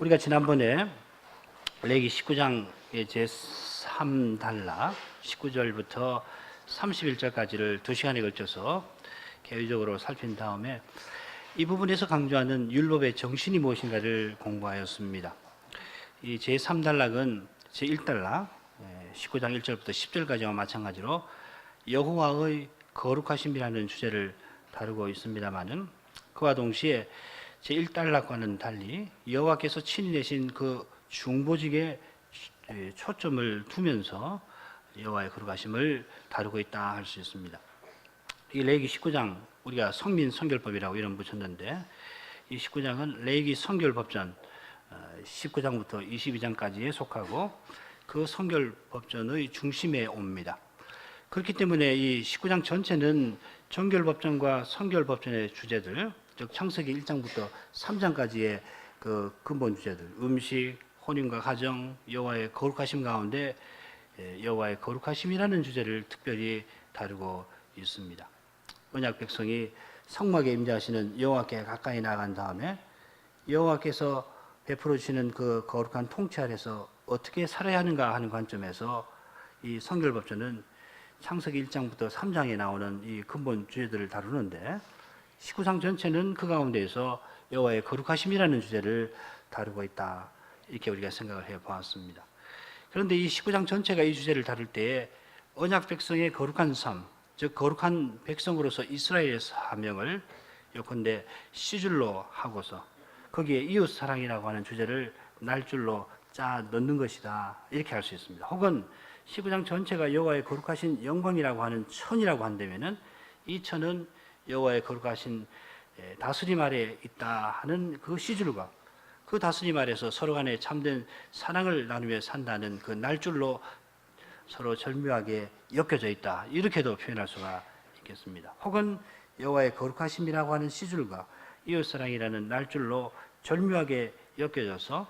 우리가 지난번에 레위기 19장의 제3단락 19절부터 31절까지를 2시간에 걸쳐서 개요적으로 살핀 다음에 이 부분에서 강조하는 율법의 정신이 무엇인가를 공부하였습니다. 이 제3단락은 제1단락 19장 1절부터 10절까지와 마찬가지로 여호와의 거룩하심이라는 주제를 다루고 있습니다마는 그와 동시에 제1단락과는 달리 여호와께서 친히 내신 그 중보직에 초점을 두면서 여호와의 거룩하심을 다루고 있다 할 수 있습니다. 이 레위기 19장 우리가 성민 성결법이라고 이름 붙였는데 이 19장은 레위기 성결법전 19장부터 22장까지에 속하고 그 성결법전의 중심에 옵니다. 그렇기 때문에 이 19장 전체는 정결법전과 성결법전의 주제들, 즉 창세기 1장부터 3장까지의 그 근본 주제들, 음식, 혼인과 가정, 여호와의 거룩하심 가운데 여호와의 거룩하심이라는 주제를 특별히 다루고 있습니다. 언약 백성이 성막에 임재하시는 여호와께 가까이 나간 다음에 여호와께서 베풀어 주시는 그 거룩한 통치 아래서 어떻게 살아야 하는가 하는 관점에서 이 성결법전은 창세기 1장부터 3장에 나오는 이 근본 주제들을 다루는데 19장 전체는 그 가운데에서 여호와의 거룩하심이라는 주제를 다루고 있다. 이렇게 우리가 생각을 해보았습니다. 그런데 이 19장 전체가 이 주제를 다룰 때에 언약 백성의 거룩한 삶, 즉 거룩한 백성으로서 이스라엘의 사명을 요컨대 시줄로 하고서 거기에 이웃 사랑이라고 하는 주제를 날줄로 짜 넣는 것이다. 이렇게 할 수 있습니다. 혹은 19장 전체가 여호와의 거룩하신 영광이라고 하는 천이라고 한다면은 이 천은 여호와의 거룩하신 다스림 아래 있다 하는 그 시줄과 그 다스림 아래서 서로 간에 참된 사랑을 나누며 산다는 그 날줄로 서로 절묘하게 엮여져 있다. 이렇게도 표현할 수가 있겠습니다. 혹은 여호와의 거룩하심이라고 하는 시줄과 이웃사랑이라는 날줄로 절묘하게 엮여져서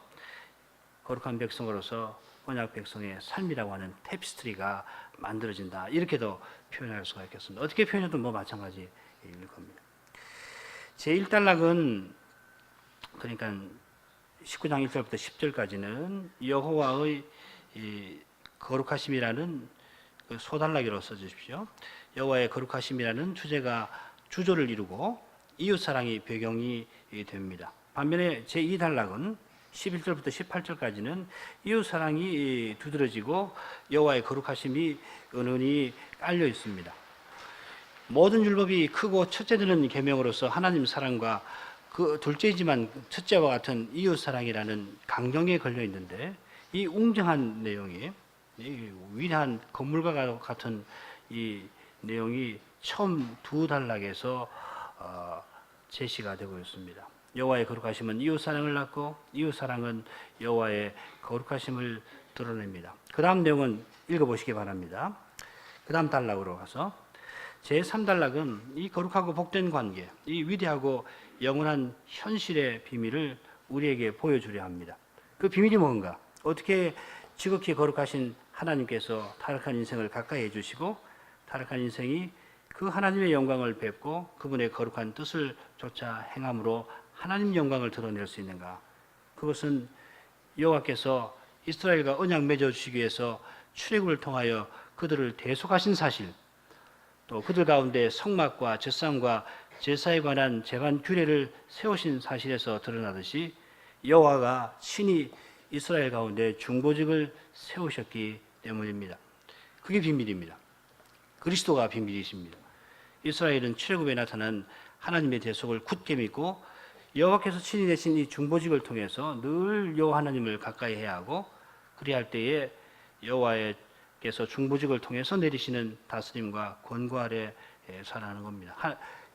거룩한 백성으로서 언약 백성의 삶이라고 하는 테피스트리가 만들어진다. 이렇게도 표현할 수가 있겠습니다. 어떻게 표현해도 뭐 마찬가지일 겁니다. 제1단락은 그러니까 19장 1절부터 10절까지는 여호와의 거룩하심이라는 그 소단락으로 써주십시오. 여호와의 거룩하심이라는 주조를 이루고 이웃사랑이 배경이 됩니다. 반면에 제2단락은 11절부터 18절까지는 이웃사랑이 두드러지고 여호와의 거룩하심이 은은히 깔려 있습니다. 모든 율법이 크고 첫째되는 계명으로서 하나님 사랑과 그 둘째이지만 첫째와 같은 이웃사랑이라는 강경에 걸려 있는데 이 웅장한 내용이 이 위대한 건물과 같은 이 내용이 처음 두 단락에서 제시가 되고 있습니다. 여호와의 거룩하심은 이웃사랑을 낳고 이웃사랑은 여호와의 거룩하심을 드러냅니다. 그 다음 내용은 읽어보시기 바랍니다. 그 다음 단락으로 가서 제3단락은 이 거룩하고 복된 관계, 이 위대하고 영원한 현실의 비밀을 우리에게 보여주려 합니다. 그 비밀이 뭔가? 어떻게 지극히 거룩하신 하나님께서 타락한 인생을 가까이 해주시고 타락한 인생이 그 하나님의 영광을 뵙고 그분의 거룩한 뜻을 쫓아 행함으로 하나님 영광을 드러낼 수 있는가? 그것은 여호와께서 이스라엘과 언약 맺어주시기 위해서 출애굽을 통하여 그들을 대속하신 사실, 또 그들 가운데 성막과 제사장과 제사에 관한 제반 규례를 세우신 사실에서 드러나듯이 여호와가 친히 이스라엘 가운데 중보직을 세우셨기 때문입니다. 그게 비밀입니다. 그리스도가 비밀이십니다. 이스라엘은 출애굽에 나타난 하나님의 대속을 굳게 믿고 여호와께서 친히 내신 이 중보직을 통해서 늘 여호와 하나님을 가까이 해야 하고 그리할 때에 여호와께서 중보직을 통해서 내리시는 다스림과 권고 아래 살아가는 겁니다.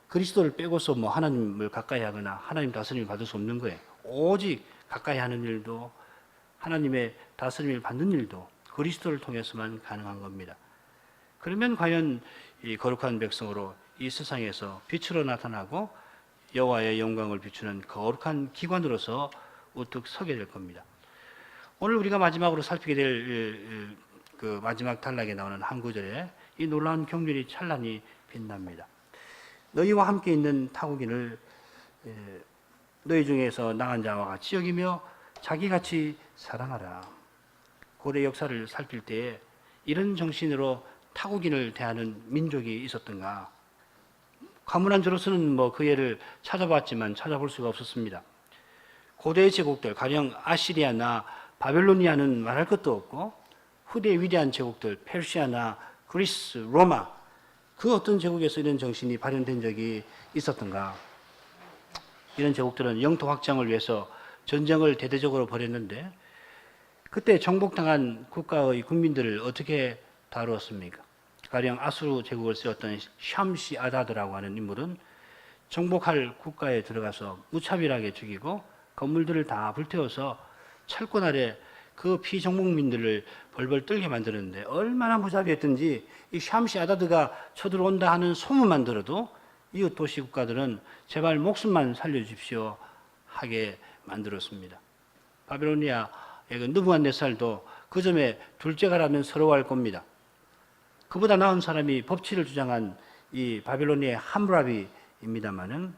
그리스도를 빼고서 뭐 하나님을 가까이 하거나 하나님 다스림을 받을 수 없는 거예요. 오직 가까이 하는 일도 하나님의 다스림을 받는 일도 그리스도를 통해서만 가능한 겁니다. 그러면 과연 이 거룩한 백성으로 이 세상에서 빛으로 나타나고 여호와의 영광을 비추는 거룩한 기관으로서 우뚝 서게 될 겁니다. 오늘 우리가 마지막으로 살피게 될 그 마지막 단락에 나오는 한 구절에 이 놀라운 경륜이 찬란히 빛납니다. 너희와 함께 있는 타국인을 너희 중에서 나간 자와 같이 여기며 자기같이 사랑하라. 고대 역사를 살필 때에 이런 정신으로 타국인을 대하는 민족이 있었던가? 가문한 저로서는 그 예를 찾아봤지만 찾아볼 수가 없었습니다. 고대의 제국들, 가령 아시리아나 바벨로니아는 말할 것도 없고, 후대의 위대한 제국들, 페르시아나 그리스, 로마, 그 어떤 제국에서 이런 정신이 발현된 적이 있었던가? 이런 제국들은 영토 확장을 위해서 전쟁을 대대적으로 벌였는데, 그때 정복당한 국가의 국민들을 어떻게 다루었습니까? 가령 아수르 제국을 세웠던 샴시 아다드라고 하는 인물은 정복할 국가에 들어가서 무차별하게 죽이고 건물들을 다 불태워서 철권 아래 그 피정복민들을 벌벌 떨게 만드는데, 얼마나 무자비했든지 이 샴시 아다드가 쳐들어온다 하는 소문만 들어도 이웃 도시 국가들은 제발 목숨만 살려주십시오 하게 만들었습니다. 바벨로니아의 느부갓네살도 그 점에 둘째가라면 서러워할 겁니다. 그보다 나은 사람이 법치를 주장한 이 바벨로니아의 함무라비입니다만은,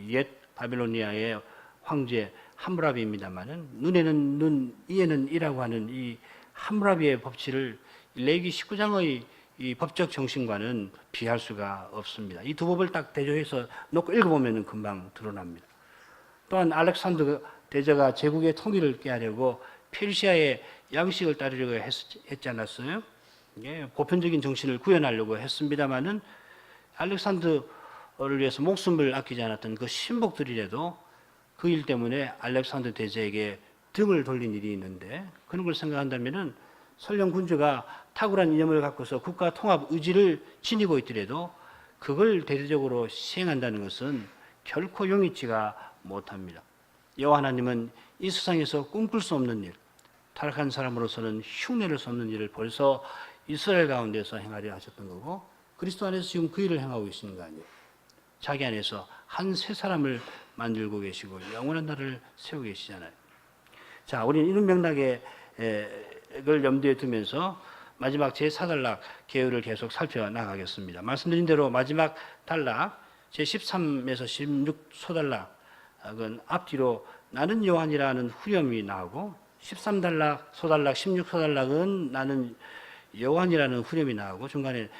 옛 바벨로니아의 황제 함무라비입니다만은, 눈에는 눈, 이에는 이라고 하는 이 함무라비의 법치를 레위기 19장의 이 법적 정신과는 비할 수가 없습니다. 이 두 법을 딱 대조해서 놓고 읽어보면 금방 드러납니다. 또한 알렉산더 대제가 제국의 통일을 깨하려고 페르시아의 양식을 따르려고 했지 않았어요? 예, 보편적인 정신을 구현하려고 했습니다마는 알렉산더를 위해서 목숨을 아끼지 않았던 그 신복들이라도 그 일 때문에 알렉산더 대제에게 등을 돌린 일이 있는데, 그런 걸 생각한다면은 설령 군주가 탁월한 이념을 갖고서 국가 통합 의지를 지니고 있더라도 그걸 대대적으로 시행한다는 것은 결코 용이치가 못합니다. 여호와 하나님은 이 세상에서 꿈꿀 수 없는 일, 타락한 사람으로서는 흉내낼 수 없는 일을 벌써 이스라엘 가운데서 행하려 하셨던 거고, 그리스도 안에서 지금 그 일을 행하고 계시는 거 아니에요. 자기 안에서 한 새 사람을 만들고 계시고 영원한 날을 세우고 계시잖아요. 자, 우리는 이런 맥락을 염두에 두면서 마지막 제4단락 계율을 계속 살펴나가겠습니다. 말씀드린 대로 마지막 단락 제13에서 16소단락은 앞뒤로 나는 요한이라는 후렴이 나오고, 13단락, 소단락, 16소단락은 나는 요한이라는 후렴이 나오고, 중간에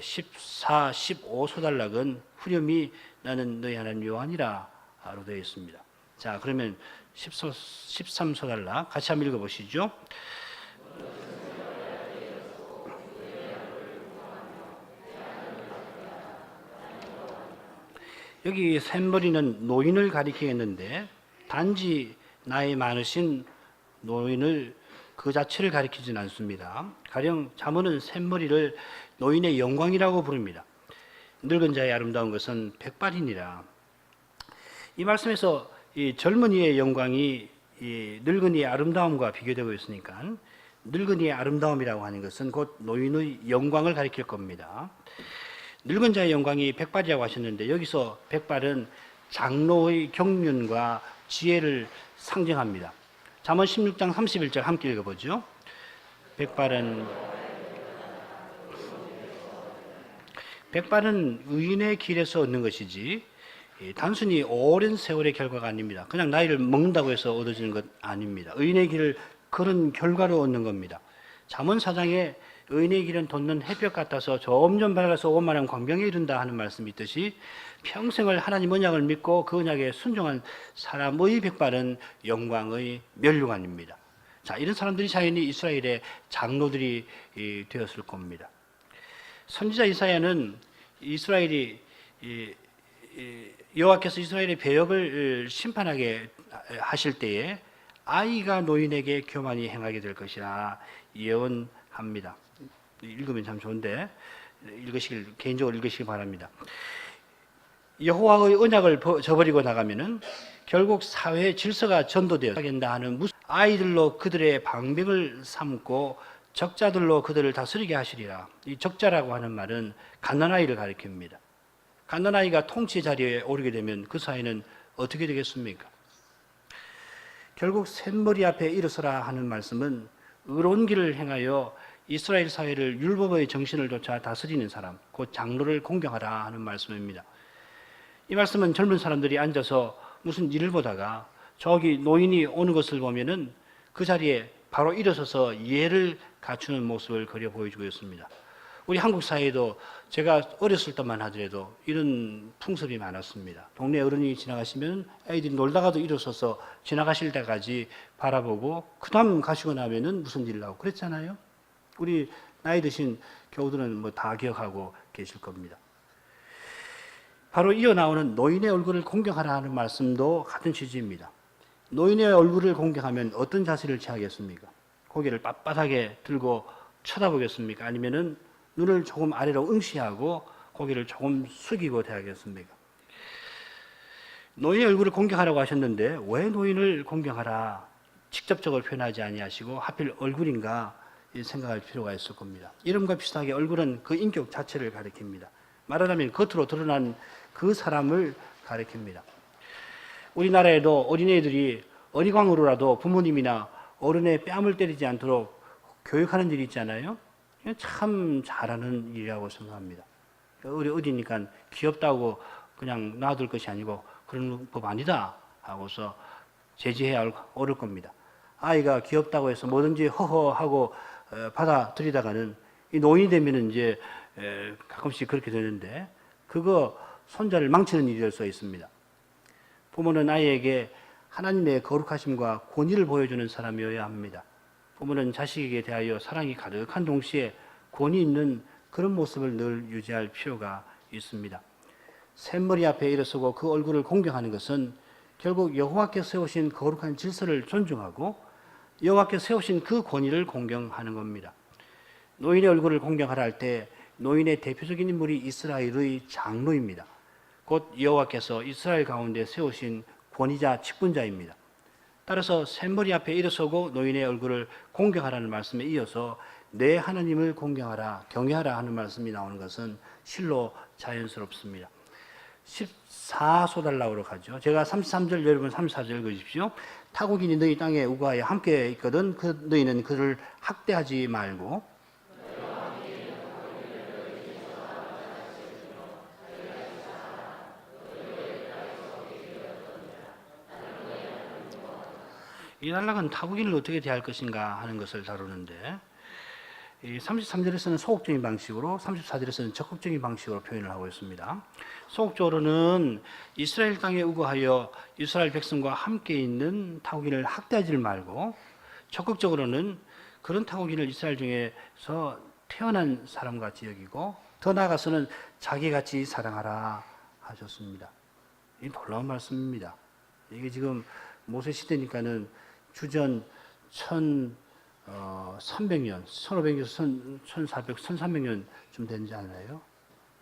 14, 15소단락은 후렴이 나는 너희 하나님 요한이라로 되어 있습니다. 자, 그러면 13소단락 같이 한번 읽어보시죠. 여기 샘머리는 노인을 가리키겠는데, 단지 나이 많으신 노인을 그 자체를 가리키진 않습니다. 가령 잠언은 샘머리를 노인의 영광이라고 부릅니다. 늙은 자의 아름다운 것은 백발이니라. 이 말씀에서 이 젊은이의 영광이 이 늙은이의 아름다움과 비교되고 있으니까, 늙은이의 아름다움이라고 하는 것은 곧 노인의 영광을 가리킬 겁니다. 늙은 자의 영광이 백발이라고 하셨는데, 여기서 백발은 장로의 경륜과 지혜를 상징합니다. 잠언 16장 31절 함께 읽어보죠. 백발은 의인의 길에서 얻는 것이지 단순히 오랜 세월의 결과가 아닙니다. 그냥 나이를 먹는다고 해서 얻어지는 것 아닙니다. 의인의 길을 그런 결과로 얻는 겁니다. 잠언 4장에 의인의 길은 돋는 햇볕 같아서 점점 밝아서 오만한 광명에 이른다 하는 말씀이 있듯이, 평생을 하나님 언약을 믿고 그 언약에 순종한 사람의 백발은 영광의 면류관입니다. 자, 이런 사람들이 자연히 이스라엘의 장로들이 되었을 겁니다. 선지자 이사야는 이스라엘이 여호와께서 이스라엘의 배역을 심판하게 하실 때에 아이가 노인에게 교만히 행하게 될 것이라 예언합니다. 읽으면 참 좋은데 개인적으로 읽으시기 바랍니다. 여호와의 언약을 저버리고 나가면은 결국 사회의 질서가 전도되어 가겠다 하는 아이들로 그들의 방백을 삼고 적자들로 그들을 다스리게 하시리라. 이 적자라고 하는 말은 갓난아이를 가리킵니다. 갓난아이가 통치 자리에 오르게 되면 그 사회는 어떻게 되겠습니까? 결국 샘머리 앞에 일어서라 하는 말씀은 의로운 길을 행하여 이스라엘 사회를 율법의 정신을 쫓아 다스리는 사람, 곧 장로를 공경하라 하는 말씀입니다. 이 말씀은 젊은 사람들이 앉아서 무슨 일을 보다가 저기 노인이 오는 것을 보면은 그 자리에 바로 일어서서 예를 갖추는 모습을 그려 보여주고 있습니다. 우리 한국 사회도 제가 어렸을 때만 하더라도 이런 풍습이 많았습니다. 동네 어른이 지나가시면 애들이 놀다가도 일어서서 지나가실 때까지 바라보고 그 다음 가시고 나면은 무슨 일 나고 그랬잖아요. 우리 나이 드신 교우들은 뭐 다 기억하고 계실 겁니다. 바로 이어 나오는 노인의 얼굴을 공경하라 하는 말씀도 같은 취지입니다. 노인의 얼굴을 공경하면 어떤 자세를 취하겠습니까? 고개를 빳빳하게 들고 쳐다보겠습니까? 아니면은 눈을 조금 아래로 응시하고 고개를 조금 숙이고 대하겠습니까? 노인의 얼굴을 공경하라고 하셨는데 왜 노인을 공경하라 직접적으로 표현하지 아니하시고 하필 얼굴인가 생각할 필요가 있을 겁니다. 이름과 비슷하게 얼굴은 그 인격 자체를 가리킵니다. 말하자면 겉으로 드러난 그 사람을 가리킵니다. 우리나라에도 어린애들이 어리광으로라도 부모님이나 어른의 뺨을 때리지 않도록 교육하는 일이 있잖아요. 참 잘하는 일이라고 생각합니다. 우리 어디니까 귀엽다고 그냥 놔둘 것이 아니고 그런 법 아니다 하고서 제지해야 옳을 겁니다. 아이가 귀엽다고 해서 뭐든지 허허하고 받아들이다가는 이 노인이 되면은 이제 가끔씩 그렇게 되는데 그거 손자를 망치는 일이 될 수 있습니다. 부모는 아이에게 하나님의 거룩하심과 권위를 보여주는 사람이어야 합니다. 부모는 자식에게 대하여 사랑이 가득한 동시에 권위 있는 그런 모습을 늘 유지할 필요가 있습니다. 샘머리 앞에 일어서고 그 얼굴을 공경하는 것은 결국 여호와께서 세우신 거룩한 질서를 존중하고 여호와께서 세우신 그 권위를 공경하는 겁니다. 노인의 얼굴을 공경하라 할 때 노인의 대표적인 인물이 이스라엘의 장로입니다. 곧 여호와께서 이스라엘 가운데 세우신 권위자 직분자입니다. 따라서 샘머리 앞에 일어서고 노인의 얼굴을 공경하라는 말씀에 이어서 내 하나님을 공경하라, 경외하라 하는 말씀이 나오는 것은 실로 자연스럽습니다. 14소달락으로 가죠. 제가 33절 여러분 34절 읽으십시오. 타국인이 너희 땅에 우거하여 함께 있거든 그 너희는 그를 학대하지 말고 이 단락은 타국인을 어떻게 대할 것인가 하는 것을 다루는데 33절에서는 소극적인 방식으로 34절에서는 적극적인 방식으로 표현을 하고 있습니다. 소극적으로는 이스라엘 땅에 우거하여 이스라엘 백성과 함께 있는 타국인을 학대하지 말고 적극적으로는 그런 타국인을 이스라엘 중에서 태어난 사람같이 여기고 더 나아가서는 자기같이 사랑하라 하셨습니다. 이 놀라운 말씀입니다. 이게 지금 모세 시대니까는 주전 1300년, 1500에서 1400, 1300년쯤 되지 않나요?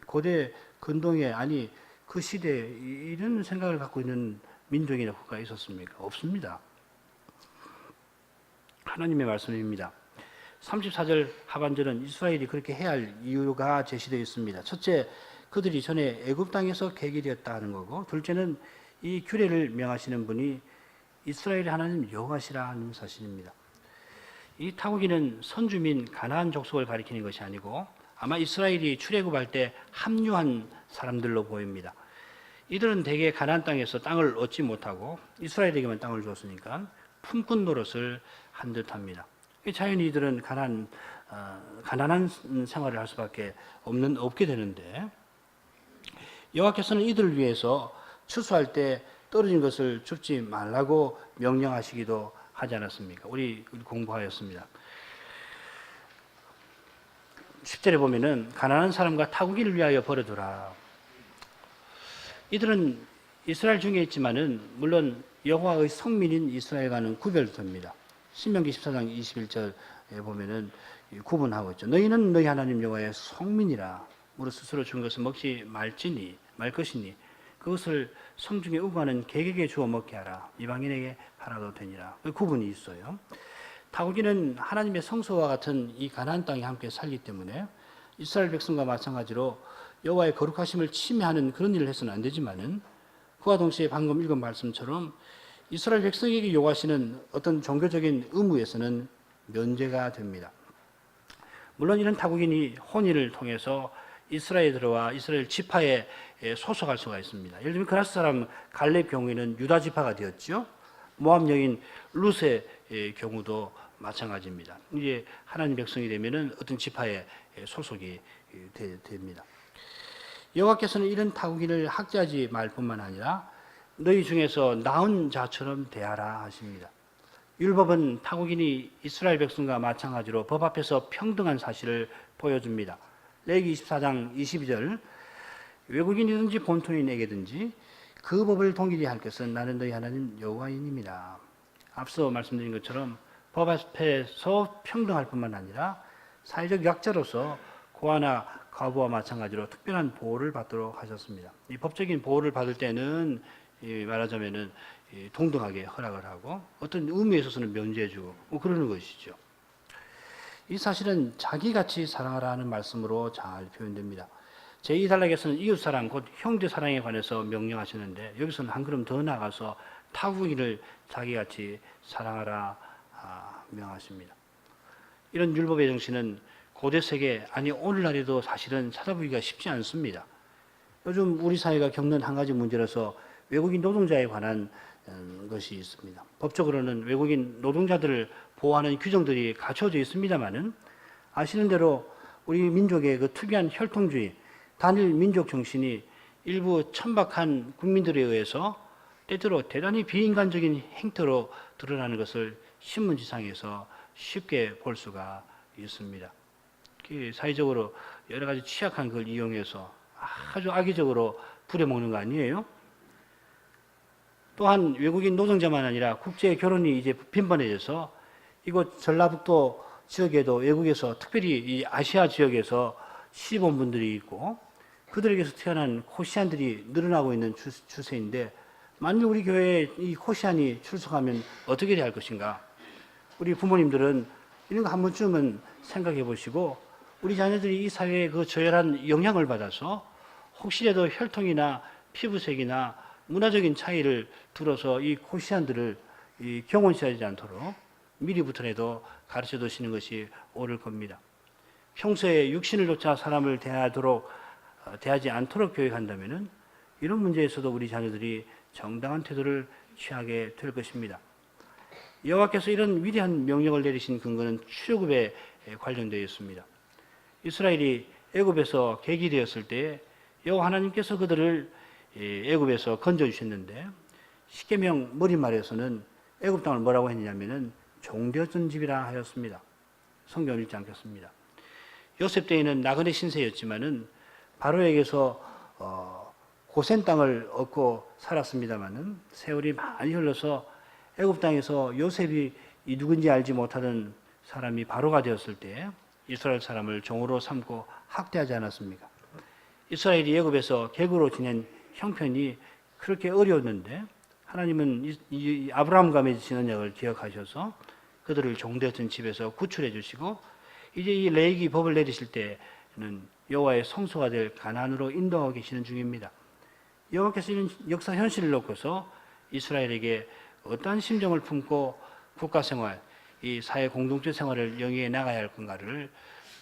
고대 근동에 아니 그 시대에 이런 생각을 갖고 있는 민족이나 국가가 있었습니까? 없습니다. 하나님의 말씀입니다. 34절 하반절은 이스라엘이 그렇게 해야 할 이유가 제시되어 있습니다. 첫째, 그들이 전에 애굽 땅에서 개길이었다 하는 거고, 둘째는 이 규례를 명하시는 분이 이스라엘의 하나님 여호와시라 하는 사실입니다. 이 타국인은 선주민 가나안 족속을 가리키는 것이 아니고 아마 이스라엘이 출애굽할 때 합류한 사람들로 보입니다. 이들은 대개 가나안 땅에서 땅을 얻지 못하고 이스라엘에게만 땅을 줬으니까 품꾼 노릇을 한 듯합니다. 자연히 이들은 가난한 생활을 할 수밖에 없게 되는데 여호와께서는 이들을 위해서 추수할 때 떨어진 것을 줍지 말라고 명령하시기도 하지 않았습니까? 우리 공부하였습니다. 10절에 보면은 가난한 사람과 타국인을 위하여 버려두라. 이들은 이스라엘 중에 있지만은 물론 여호와의 성민인 이스라엘과는 구별됩니다. 신명기 14장 21절에 보면은 구분하고 있죠. 너희는 너희 하나님 여호와의 성민이라. 무릇 스스로 준 것을 먹지 말 것이니 그것을 성중에 우고하는 개에게 주어 먹게 하라. 이방인에게 하라도 되니라. 그 구분이 있어요. 타국인은 하나님의 성소와 같은 이 가나안 땅에 함께 살기 때문에 이스라엘 백성과 마찬가지로 여호와의 거룩하심을 침해하는 그런 일을 해서는 안 되지만은 그와 동시에 방금 읽은 말씀처럼 이스라엘 백성에게 요구하시는 어떤 종교적인 의무에서는 면제가 됩니다. 물론 이런 타국인이 혼인을 통해서 이스라엘에 들어와 이스라엘 지파에 소속할 수가 있습니다. 예를 들면 그라스 사람 갈렙 경우에는 유다 지파가 되었죠. 모압 여인 룻의 경우도 마찬가지입니다. 이제 하나님 백성이 되면은 어떤 지파에 소속이 됩니다. 여호와께서는 이런 타국인을 학대하지 말 뿐만 아니라 너희 중에서 나은 자처럼 대하라 하십니다. 율법은 타국인이 이스라엘 백성과 마찬가지로 법 앞에서 평등한 사실을 보여줍니다. 레위기 24장 22절 외국인이든지 본토인에게든지 그 법을 동일히 할 것은 나는 너희 하나님 여호와이니라. 앞서 말씀드린 것처럼 법 앞에서 평등할 뿐만 아니라 사회적 약자로서 고아나 과부와 마찬가지로 특별한 보호를 받도록 하셨습니다. 이 법적인 보호를 받을 때는 말하자면은 동등하게 허락을 하고 어떤 의미에 있어서는 면제해주고 뭐 그러는 것이죠. 이 사실은 자기같이 사랑하라 하는 말씀으로 잘 표현됩니다. 제2단락에서는 이웃사랑 곧 형제사랑에 관해서 명령하시는데 여기서는 한 걸음 더 나아가서 타국인을 자기같이 사랑하라 명하십니다. 이런 율법의 정신은 고대 세계 아니 오늘날에도 사실은 찾아보기가 쉽지 않습니다. 요즘 우리 사회가 겪는 한 가지 문제로서 외국인 노동자에 관한 것이 있습니다. 법적으로는 외국인 노동자들을 보호하는 규정들이 갖춰져 있습니다만은 아시는 대로 우리 민족의 그 특이한 혈통주의, 단일 민족 정신이 일부 천박한 국민들에 의해서 때때로 대단히 비인간적인 행태로 드러나는 것을 신문지상에서 쉽게 볼 수가 있습니다. 사회적으로 여러 가지 취약한 걸 이용해서 아주 악의적으로 부려먹는 거 아니에요? 또한 외국인 노동자만 아니라 국제 결혼이 이제 빈번해져서 이곳 전라북도 지역에도 외국에서 특별히 이 아시아 지역에서 시집 온 분들이 있고 그들에게서 태어난 코시안들이 늘어나고 있는 추세인데 만일 우리 교회에 이 코시안이 출석하면 어떻게 해야 할 것인가? 우리 부모님들은 이런 거 한 번쯤은 생각해 보시고 우리 자녀들이 이 사회에 그 저열한 영향을 받아서 혹시라도 혈통이나 피부색이나 문화적인 차이를 두어서 이 코시안들을 경원시하지 않도록 미리부터라도 가르쳐 두시는 것이 옳을 겁니다. 평소에 육신을 좇아 사람을 대하지 않도록 교육한다면은 이런 문제에서도 우리 자녀들이 정당한 태도를 취하게 될 것입니다. 여호와께서 이런 위대한 명령을 내리신 근거는 출애굽에 관련되어 있습니다. 이스라엘이 애굽에서 객이되었을 때 여호와 하나님께서 그들을 애굽에서 건져 주셨는데 십계명 머릿말에서는 애굽 땅을 뭐라고 했냐면은 종되었던 집이라 하였습니다. 성경을 읽지 않겠습니다. 요셉 때에는 나그네 신세였지만은 바로에게서 고센 땅을 얻고 살았습니다만은 세월이 많이 흘러서 애굽 땅에서 요셉이 이 누군지 알지 못하던 사람이 바로가 되었을 때 이스라엘 사람을 종으로 삼고 학대하지 않았습니까? 이스라엘이 애굽에서 객으로 지낸 형편이 그렇게 어려웠는데 하나님은 이 아브라함과 맺으신 언약을 기억하셔서 그들을 종되었던 집에서 구출해 주시고 이제 이 레위기 법을 내리실 때는 여호와의 성소가 될 가나안으로 인도하고 계시는 중입니다. 여호와께서 이런 역사 현실을 놓고서 이스라엘에게 어떠한 심정을 품고 국가생활, 이 사회 공동체 생활을 영위해 나가야 할 건가를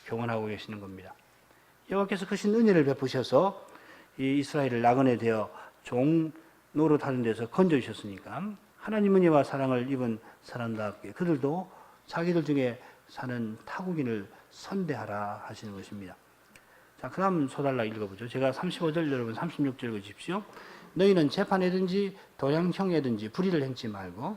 교훈하고 계시는 겁니다. 여호와께서 크신 은혜를 베푸셔서 이 이스라엘을 나그네 되어 종 노릇하는 데서 건져주셨으니까 하나님 은혜와 사랑을 입은 사람답게 그들도 자기들 중에 사는 타국인을 선대하라 하시는 것입니다. 자, 그 다음 소달라 읽어보죠. 제가 35절 여러분 36절 읽으십시오. 너희는 재판에든지 도량형에든지 불의를 행치 말고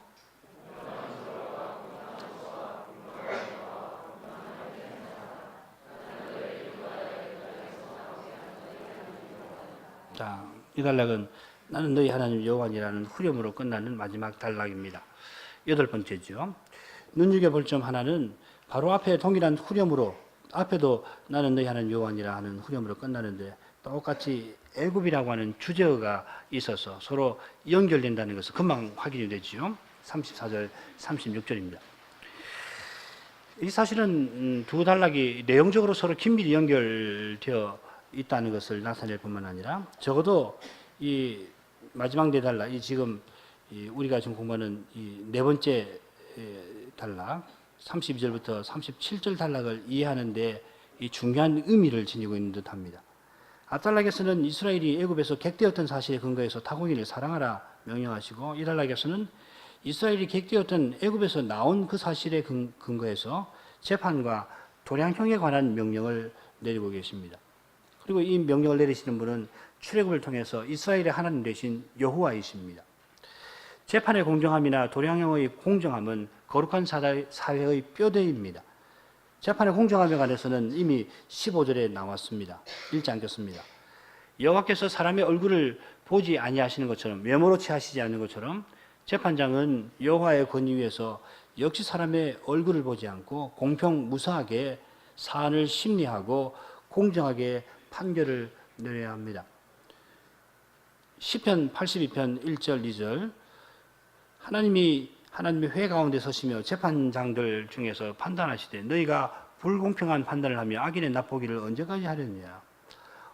자, 이 단락은 나는 너희 하나님 여호와니라는 후렴으로 끝나는 마지막 단락입니다. 8번째죠. 눈여겨볼 점 하나는 바로 앞에 동일한 후렴으로 앞에도 나는 너희 하나님 여호와니라 하는 후렴으로 끝나는데 똑같이 애굽이라고 하는 주제어가 있어서 서로 연결된다는 것을 금방 확인이 되지요. 34절, 36절입니다. 이 사실은 두 단락이 내용적으로 서로 긴밀히 연결되어 있다는 것을 나타낼 뿐만 아니라 적어도 이 마지막 네 단락, 이 지금 우리가 지금 공부하는 이 네 번째 단락, 32절부터 37절 단락을 이해하는데 이 중요한 의미를 지니고 있는 듯합니다. 앞단락에서는 이스라엘이 애굽에서 객되었던 사실에 근거해서 타국인을 사랑하라 명령하시고 이 단락에서는 이스라엘이 객되었던 애굽에서 나온 그 사실에 근거해서 재판과 도량형에 관한 명령을 내리고 계십니다. 그리고 이 명령을 내리시는 분은 출애굽을 통해서 이스라엘의 하나님 되신 여호와이십니다. 재판의 공정함이나 도량형의 공정함은 거룩한 사회의 뼈대입니다. 재판의 공정함에 관해서는 이미 15절에 나왔습니다. 읽지 않겠습니다. 여호와께서 사람의 얼굴을 보지 아니하시는 것처럼, 외모로 취하시지 않는 것처럼 재판장은 여호와의 권위 위에서 역시 사람의 얼굴을 보지 않고 공평무사하게 사안을 심리하고 공정하게 판결을 내려야 합니다. 시편 82편 1절 2절 하나님의 회 가운데 서시며 재판장들 중에서 판단하시되 너희가 불공평한 판단을 하며 악인의 납보기를 언제까지 하려느냐.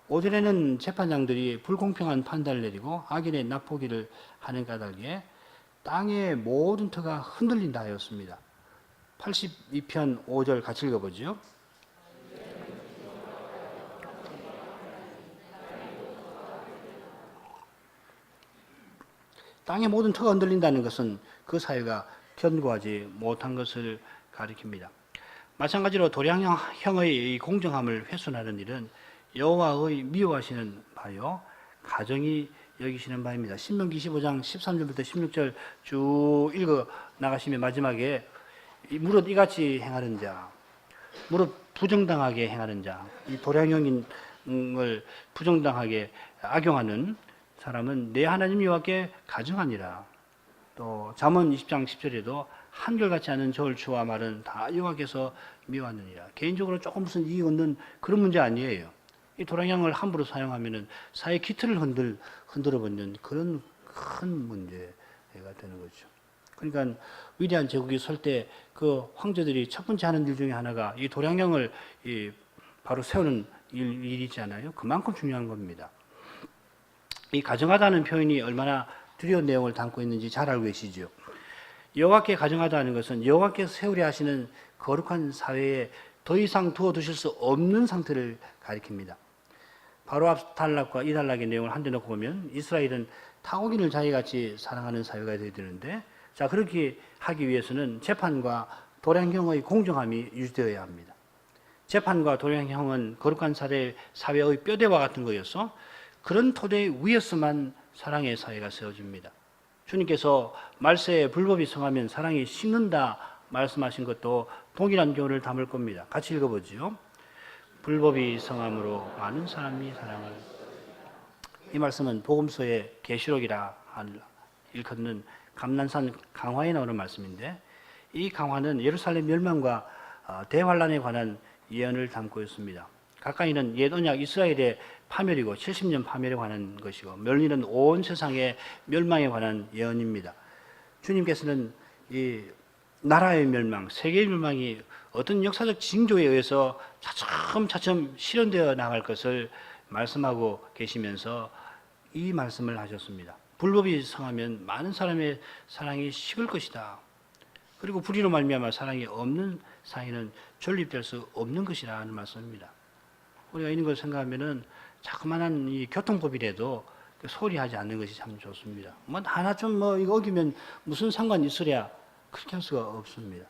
5절에는 재판장들이 불공평한 판단을 내리고 악인의 납보기를 하는 까닭에 땅의 모든 터가 흔들린다 하였습니다. 82편 5절 같이 읽어보죠. 땅의 모든 터가 흔들린다는 것은 그 사회가 견고하지 못한 것을 가리킵니다. 마찬가지로 도량형의 공정함을 훼손하는 일은 여호와의 미워하시는 바요 가정이 여기시는 바입니다. 신명기 25장 13절부터 16절 쭉 읽어 나가시면 마지막에 무릇 이같이 행하는 자, 무릇 부정당하게 행하는 자, 이 도량형을 부정당하게 악용하는 사람은 내 하나님 여호와께 가증하니라. 또 잠언 20장 10절에도 한결같지 않은 저울추와 말은 다 여호와께서 미워하느니라. 개인적으로 조금 무슨 이익 얻는 그런 문제 아니에요. 이 도량형을 함부로 사용하면은 사회 기틀을 흔들어 버리는 그런 큰 문제가 되는 거죠. 그러니까 위대한 제국이 설 때 그 황제들이 첫 번째 하는 일 중에 하나가 이 도량형을 바로 세우는 일이잖아요. 그만큼 중요한 겁니다. 이 가정하다는 표현이 얼마나 두려운 내용을 담고 있는지 잘 알고 계시죠. 여호와께 가정하다는 것은 여호와께서 세우려 하시는 거룩한 사회에 더 이상 두어두실 수 없는 상태를 가리킵니다. 바로 앞 단락과 이 단락의 내용을 한데 놓고 보면 이스라엘은 타국인을 자기같이 사랑하는 사회가 되어야 되는데, 자 그렇게 하기 위해서는 재판과 도량형의 공정함이 유지되어야 합니다. 재판과 도량형은 거룩한 사회의 뼈대와 같은 거여서 그런 토대 위에서만 사랑의 사회가 세워집니다. 주님께서 말세에 불법이 성하면 사랑이 식는다 말씀하신 것도 동일한 교훈을 담을 겁니다. 같이 읽어보죠. 불법이 성함으로 많은 사람이 사랑을. 이 말씀은 복음서의 계시록이라 일컫는 감난산 강화에 나오는 말씀인데, 이 강화는 예루살렘 멸망과 대환란에 관한 예언을 담고 있습니다. 가까이는 옛 언약 이스라엘의 파멸이고 70년 파멸에 관한 것이고, 멀리는 온 세상의 멸망에 관한 예언입니다. 주님께서는 이 나라의 멸망, 세계의 멸망이 어떤 역사적 징조에 의해서 차츰 실현되어 나갈 것을 말씀하고 계시면서 이 말씀을 하셨습니다. 불법이 성하면 많은 사람의 사랑이 식을 것이다. 그리고 불의로 말미암아 사랑이 없는 사이는 존립될 수 없는 것이라는 말씀입니다. 우리가 이런 걸 생각하면은 자그마한 이 교통법이라도 소홀히 하지 않는 것이 참 좋습니다. 뭐 하나 좀 이거 어기면 무슨 상관이 있으랴, 그렇게 할 수가 없습니다.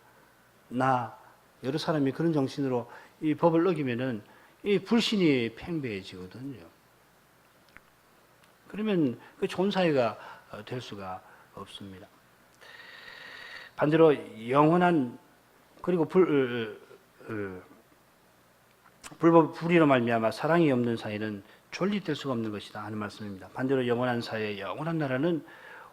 여러 사람이 그런 정신으로 이 법을 어기면은 이 불신이 팽배해지거든요. 그러면 그 좋은 사회가 될 수가 없습니다. 반대로 영원한, 그리고 불의로 말미암아 사랑이 없는 사회는 존립될 수가 없는 것이다 하는 말씀입니다. 반대로 영원한 사회, 영원한 나라는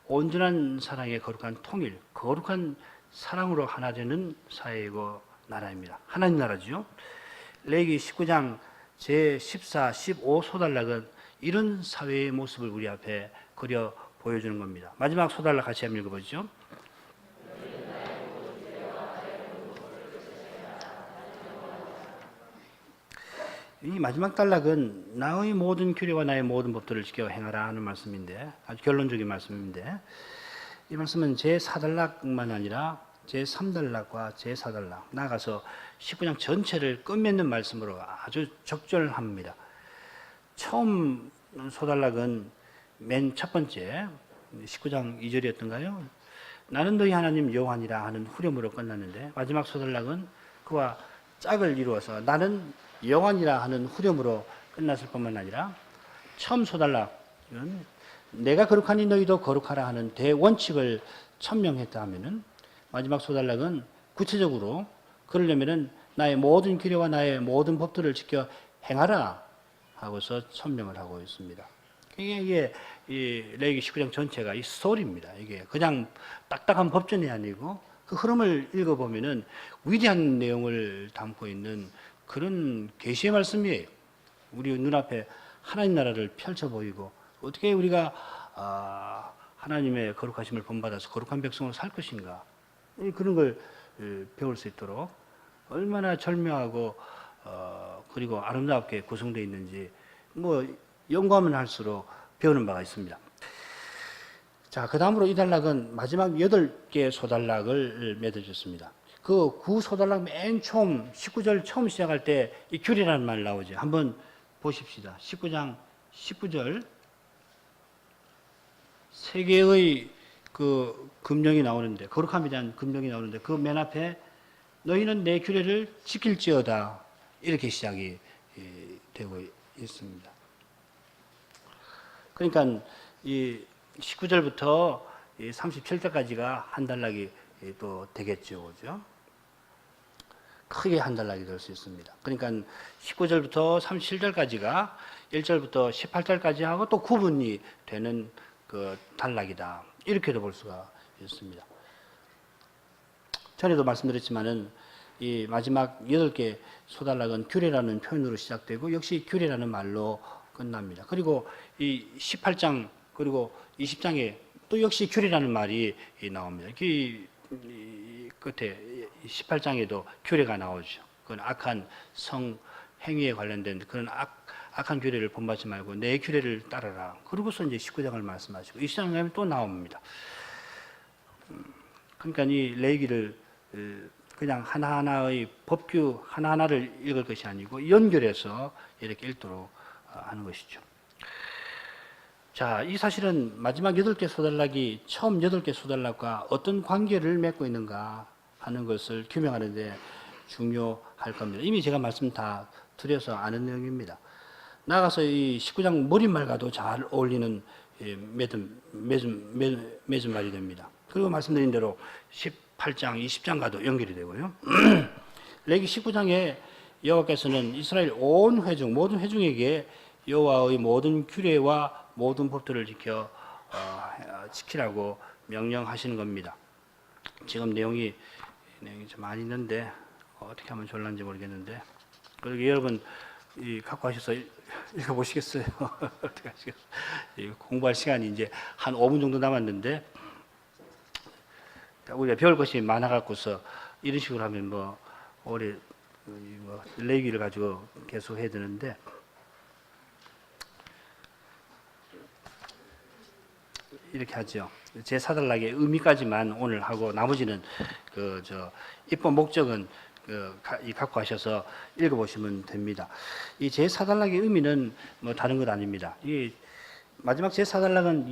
온전한 사랑의 거룩한 통일, 거룩한 사랑으로 하나 되는 사회이고 나라입니다. 하나님 나라죠. 레위기 19장 제14, 15 소단락은 이런 사회의 모습을 우리 앞에 그려 보여주는 겁니다. 마지막 소단락 같이 한번 읽어보죠. 이 마지막 단락은 나의 모든 규례와 나의 모든 법들을 지켜 행하라 하는 말씀인데, 아주 결론적인 말씀인데, 이 말씀은 제4단락만 아니라 제3단락과 제4단락 나아가서 19장 전체를 끝맺는 말씀으로 아주 적절합니다. 처음 소단락은 맨 첫 번째 19장 2절이었던가요? 나는 너희 하나님 여호와니라 하는 후렴으로 끝났는데 마지막 소달락은 그와 짝을 이루어서 나는 여호와니라 하는 후렴으로 끝났을 뿐만 아니라 처음 소달락은 내가 거룩하니 너희도 거룩하라 하는 대원칙을 천명했다 하면은 마지막 소달락은 구체적으로 그러려면은 나의 모든 규례와 나의 모든 법들을 지켜 행하라 하고서 천명을 하고 있습니다. 이게 이 레위기 19장 전체가 이 스토리입니다. 이게 그냥 딱딱한 법전이 아니고 그 흐름을 읽어보면은 위대한 내용을 담고 있는 그런 계시의 말씀이에요. 우리 눈앞에 하나님 나라를 펼쳐 보이고 어떻게 우리가 하나님의 거룩하심을 본받아서 거룩한 백성으로 살 것인가 그런 걸 배울 수 있도록 얼마나 절묘하고 그리고 아름답게 구성되어 있는지 뭐 연구하면 할수록 배우는 바가 있습니다. 자, 그 다음으로 이 단락은 마지막 8개 소단락을 맺어줬습니다. 그 9소단락 맨 처음 19절 처음 시작할 때 이 규례라는 말 나오죠. 한번 보십시다. 19장 19절 세 개의 그 금령이 나오는데 거룩함에 대한 금령이 나오는데 그 맨 앞에 너희는 내 규례를 지킬지어다 이렇게 시작이 되고 있습니다. 그러니까 이 19절부터 37절까지가 한 단락이 또 되겠죠, 그죠? 크게 한 단락이 될 수 있습니다. 그러니까 19절부터 37절까지가 1절부터 18절까지 하고 또 구분이 되는 그 단락이다. 이렇게도 볼 수가 있습니다. 전에도 말씀드렸지만은 이 마지막 8개 소단락은 규례라는 표현으로 시작되고 역시 규례라는 말로 끝납니다. 그리고 이 18장 그리고 20장에 또 역시 규례라는 말이 나옵니다. 이 끝에 18장에도 규례가 나오죠. 그건 악한 성 행위에 관련된 그런 악한 규례를 본받지 말고 내 규례를 따르라. 그러고서 이제 19장을 말씀하시고 20장 가면 또 나옵니다. 그러니까 이 레위기를 그냥 하나하나의 법규 하나하나를 읽을 것이 아니고 연결해서 이렇게 읽도록 하는 것이죠. 자, 이 사실은 마지막 8개 소단락이 처음 8개 소단락과 어떤 관계를 맺고 있는가 하는 것을 규명하는 데 중요할 겁니다. 이미 제가 말씀 다 드려서 아는 내용입니다. 나아가서 이 19장 머릿말과도 잘 어울리는 맺은 말이 됩니다. 그리고 말씀드린 대로 18장, 20장과도 연결이 되고요. 레위기 19장에 여호와께서는 이스라엘 온 회중, 모든 회중에게 여호와의 모든 규례와 모든 법들을 지키라고 명령하시는 겁니다. 지금 내용이 좀 많이 있는데 어떻게 하면 좋을런지 모르겠는데 그리고 여러분 갖고 하셔서 읽어보시겠어요? 어떻게 하시겠어요? 공부할 시간이 이제 한 5분 정도 남았는데 우리가 배울 것이 많아갖고서 이런 식으로 하면 뭐 올해 레위기를 가지고 계속 해야 되는데 이렇게 하죠. 제 사달락의 의미까지만 오늘 하고 나머지는 입법 목적은 갖고 하셔서 읽어보시면 됩니다. 이 제 사달락의 의미는 뭐 다른 것 아닙니다. 이 마지막 제 사달락은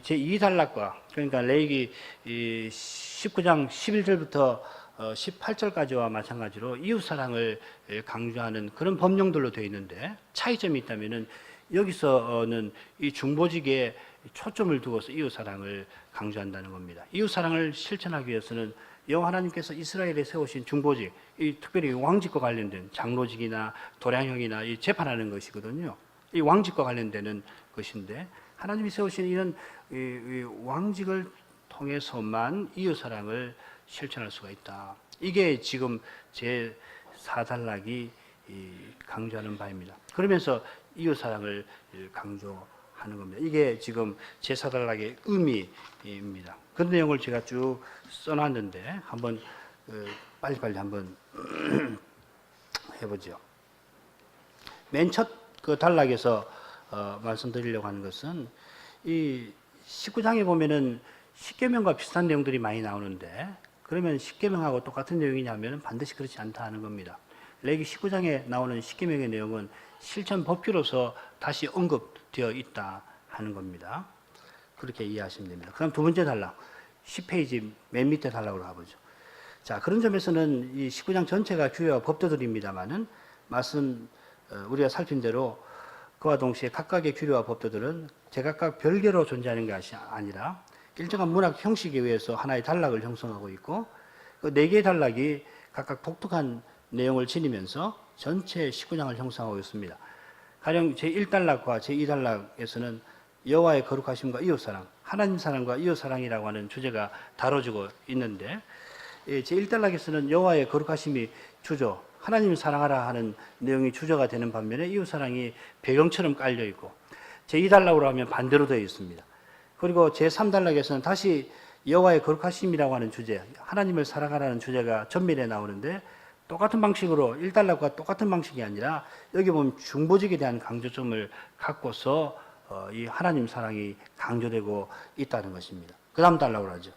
제 2단락과 그러니까 레위기 19장 11절부터 18절까지와 마찬가지로 이웃 사랑을 강조하는 그런 법령들로 되어 있는데 차이점이 있다면은 여기서는 이 중보직에 초점을 두고서 이웃 사랑을 강조한다는 겁니다. 이웃 사랑을 실천하기 위해서는 여호와 하나님께서 이스라엘에 세우신 중보직, 특별히 왕직과 관련된 장로직이나 도량형이나 이 재판하는 것이거든요. 이 왕직과 관련되는 것인데 하나님이 세우신 이런 이 왕직을 통해서만 이웃 사랑을 실천할 수가 있다. 이게 지금 제 4단락이 강조하는 바입니다. 그러면서 이웃 사랑을 강조하는 겁니다. 이게 지금 제 4단락의 의미입니다. 그 내용을 제가 쭉 써놨는데 한번 빨리빨리 한번 해보죠. 맨 첫 그 단락에서 말씀드리려고 하는 것은 이 19장에 보면은 십계명과 비슷한 내용들이 많이 나오는데 그러면 십계명하고 똑같은 내용이냐면 반드시 그렇지 않다 하는 겁니다. 레위기 19장에 나오는 십계명의 내용은 실천 법규로서 다시 언급되어 있다 하는 겁니다. 그렇게 이해하시면 됩니다. 그럼 두 번째 단락 10페이지 맨 밑에 달라고 가보죠. 자, 그런 점에서는 이 19장 전체가 규례와 법도들입니다만은 우리가 살핀 대로 그와 동시에 각각의 규례와 법도들은 제각각 별개로 존재하는 것이 아니라 일정한 문학 형식에 의해서 하나의 단락을 형성하고 있고 그 4개의 단락이 각각 독특한 내용을 지니면서 전체 19장을 형성하고 있습니다. 가령 제1단락과 제2단락에서는 여호와의 거룩하심과 이웃사랑, 하나님 사랑과 이웃사랑이라고 하는 주제가 다뤄지고 있는데 제1단락에서는 여호와의 거룩하심이 주죠. 하나님을 사랑하라 하는 내용이 주저가 되는 반면에 이웃사랑이 배경처럼 깔려 있고 제2단락으로 하면 반대로 되어 있습니다. 그리고 제3단락에서는 다시 여호와의 거룩하심이라고 하는 주제, 하나님을 사랑하라는 주제가 전면에 나오는데 똑같은 방식으로 1단락과 똑같은 방식이 아니라 여기 보면 중보직에 대한 강조점을 갖고서 이 하나님 사랑이 강조되고 있다는 것입니다. 그 다음 단락으로 하죠.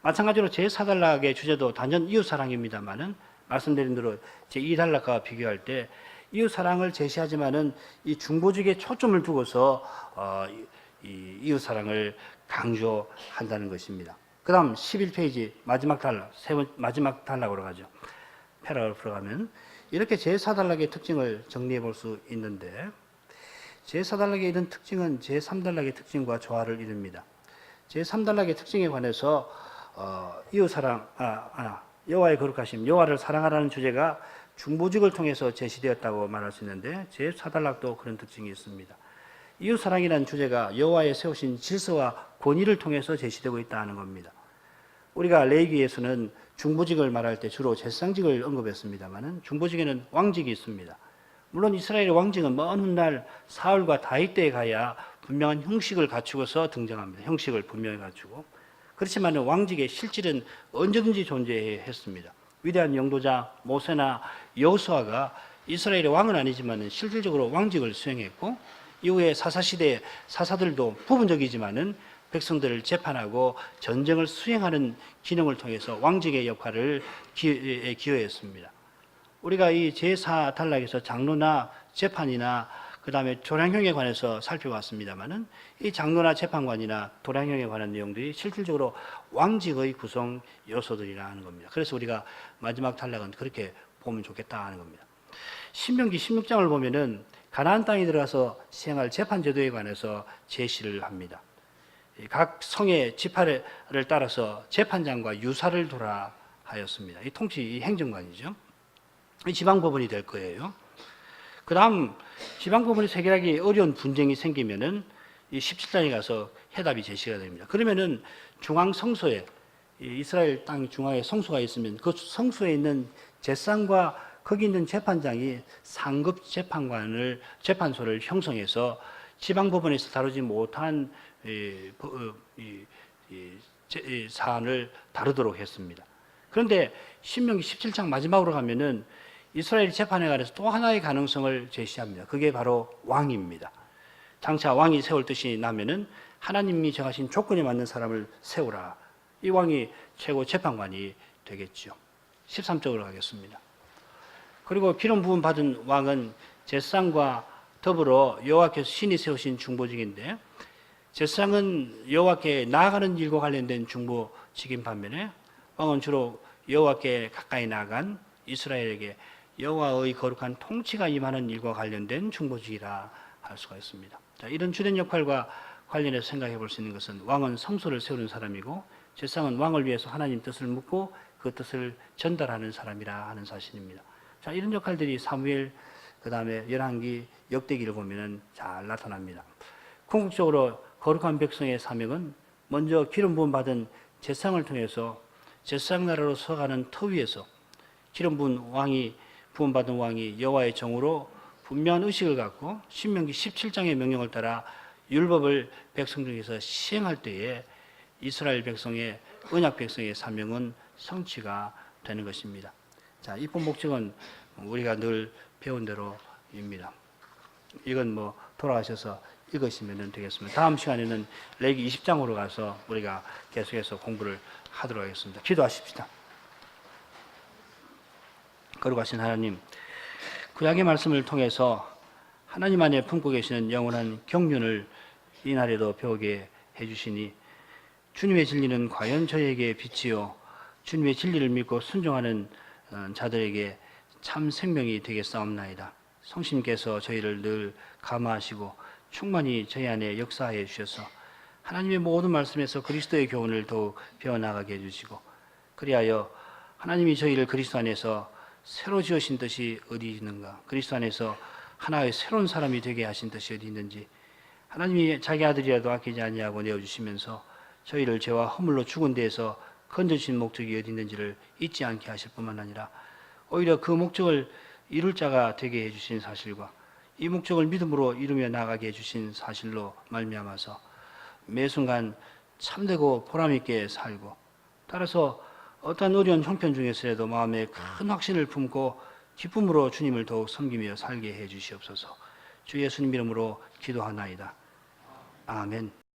마찬가지로 제4단락의 주제도 단연 이웃사랑입니다만은 말씀드린 대로 제2단락과 비교할 때 이웃사랑을 제시하지만은 이 중보직에 초점을 두고서 이 이웃사랑을 강조한다는 것입니다. 그 다음 11페이지 마지막 단락, 마지막 단락으로 가죠. 패러그래프로 가면 이렇게 제4단락의 특징을 정리해 볼 수 있는데 제4단락의 이런 특징은 제3단락의 특징과 조화를 이룹니다. 제3단락의 특징에 관해서 이웃사랑, 여호와의 거룩하심, 여호와를 사랑하라는 주제가 중보직을 통해서 제시되었다고 말할 수 있는데 제4단락도 그런 특징이 있습니다. 이웃사랑이라는 주제가 여호와의 세우신 질서와 권위를 통해서 제시되고 있다는 겁니다. 우리가 레위기에서는 중보직을 말할 때 주로 제사장직을 언급했습니다만 중보직에는 왕직이 있습니다. 물론 이스라엘의 왕직은 먼 훗날 사울과 다윗 때에 가야 분명한 형식을 갖추고서 등장합니다. 형식을 분명히 갖추고. 그렇지만 왕직의 실질은 언제든지 존재했습니다. 위대한 영도자 모세나 여호수아가 이스라엘의 왕은 아니지만 실질적으로 왕직을 수행했고 이후에 사사시대의 사사들도 부분적이지만은 백성들을 재판하고 전쟁을 수행하는 기능을 통해서 왕직의 역할을 기여했습니다. 우리가 이 제4단락에서 장로나 재판이나 그 다음에 도량형에 관해서 살펴봤습니다만은 이 장로나 재판관이나 도량형에 관한 내용들이 실질적으로 왕직의 구성 요소들이라는 겁니다. 그래서 우리가 마지막 단락은 그렇게 보면 좋겠다 하는 겁니다. 신명기 16장을 보면은 가나안 땅에 들어가서 시행할 재판 제도에 관해서 제시를 합니다. 각 성의 지파를 따라서 재판장과 유사를 돌아 하였습니다. 이 통치 행정관이죠. 이 지방법원이 될 거예요. 그 다음 지방법원이 해결하기 어려운 분쟁이 생기면은 이 17장에 가서 해답이 제시가 됩니다. 그러면은 중앙 성소에 이스라엘 땅 중앙에 성소가 있으면 그 성소에 있는 제사장과 거기 있는 재판장이 상급 재판소를 형성해서 지방법원에서 다루지 못한 사안을 다루도록 했습니다. 그런데 신명기 17장 마지막으로 가면은 이스라엘 재판에 관해서 또 하나의 가능성을 제시합니다. 그게 바로 왕입니다. 장차 왕이 세울 뜻이 나면은 하나님이 정하신 조건에 맞는 사람을 세우라. 이 왕이 최고 재판관이 되겠죠. 13쪽으로 가겠습니다. 그리고 기름 부음 받은 왕은 제사장과 더불어 여호와께서 신이 세우신 중보직인데 제사장은 여호와께 나아가는 일과 관련된 중보직인 반면에 왕은 주로 여호와께 가까이 나아간 이스라엘에게 여호와의 거룩한 통치가 임하는 일과 관련된 중보직이라 할 수가 있습니다. 자, 이런 주된 역할과 관련해서 생각해 볼 수 있는 것은 왕은 성소를 세우는 사람이고 제사장은 왕을 위해서 하나님 뜻을 묻고 그 뜻을 전달하는 사람이라 하는 사실입니다. 자, 이런 역할들이 사무엘 그 다음에 열왕기 역대기를 보면은 잘 나타납니다. 궁극적으로 거룩한 백성의 사명은 먼저 기름 부음 받은 제사장을 통해서 제사장 나라로 서가는 터 위에서 기름 부음 받은 왕이 여호와의 정으로 분명한 의식을 갖고 신명기 17장의 명령을 따라 율법을 백성 중에서 시행할 때에 이스라엘 백성의 언약 백성의 사명은 성취가 되는 것입니다. 자, 이 본 목적은 우리가 늘 배운 대로입니다. 이건 뭐 돌아가셔서 읽으시면 되겠습니다. 다음 시간에는 레위기 20장으로 가서 우리가 계속해서 공부를 하도록 하겠습니다. 기도하십시다. 거룩하신 하나님, 구약의 말씀을 통해서 하나님 안에 품고 계시는 영원한 경륜을 이 날에도 배우게 해주시니 주님의 진리는 과연 저에게 빛이요 주님의 진리를 믿고 순종하는 자들에게 참 생명이 되겠사옵나이다. 성신께서 저희를 늘 감화하시고 충만히 저희 안에 역사하여 주셔서 하나님의 모든 말씀에서 그리스도의 교훈을 더욱 배워나가게 해주시고, 그리하여 하나님이 저희를 그리스도 안에서 새로 지으신 뜻이 어디 있는가, 그리스도 안에서 하나의 새로운 사람이 되게 하신 뜻이 어디 있는지, 하나님이 자기 아들이라도 아끼지 아니하고 내어주시면서 저희를 죄와 허물로 죽은 데에서 건져주신 목적이 어디 있는지를 잊지 않게 하실 뿐만 아니라 오히려 그 목적을 이룰 자가 되게 해주신 사실과 이 목적을 믿음으로 이루며 나가게 해주신 사실로 말미암아서 매 순간 참되고 보람있게 살고, 따라서 어떠한 어려운 형편 중에서라도 마음에 큰 확신을 품고 기쁨으로 주님을 더욱 섬기며 살게 해 주시옵소서. 주 예수님 이름으로 기도하나이다. 아멘.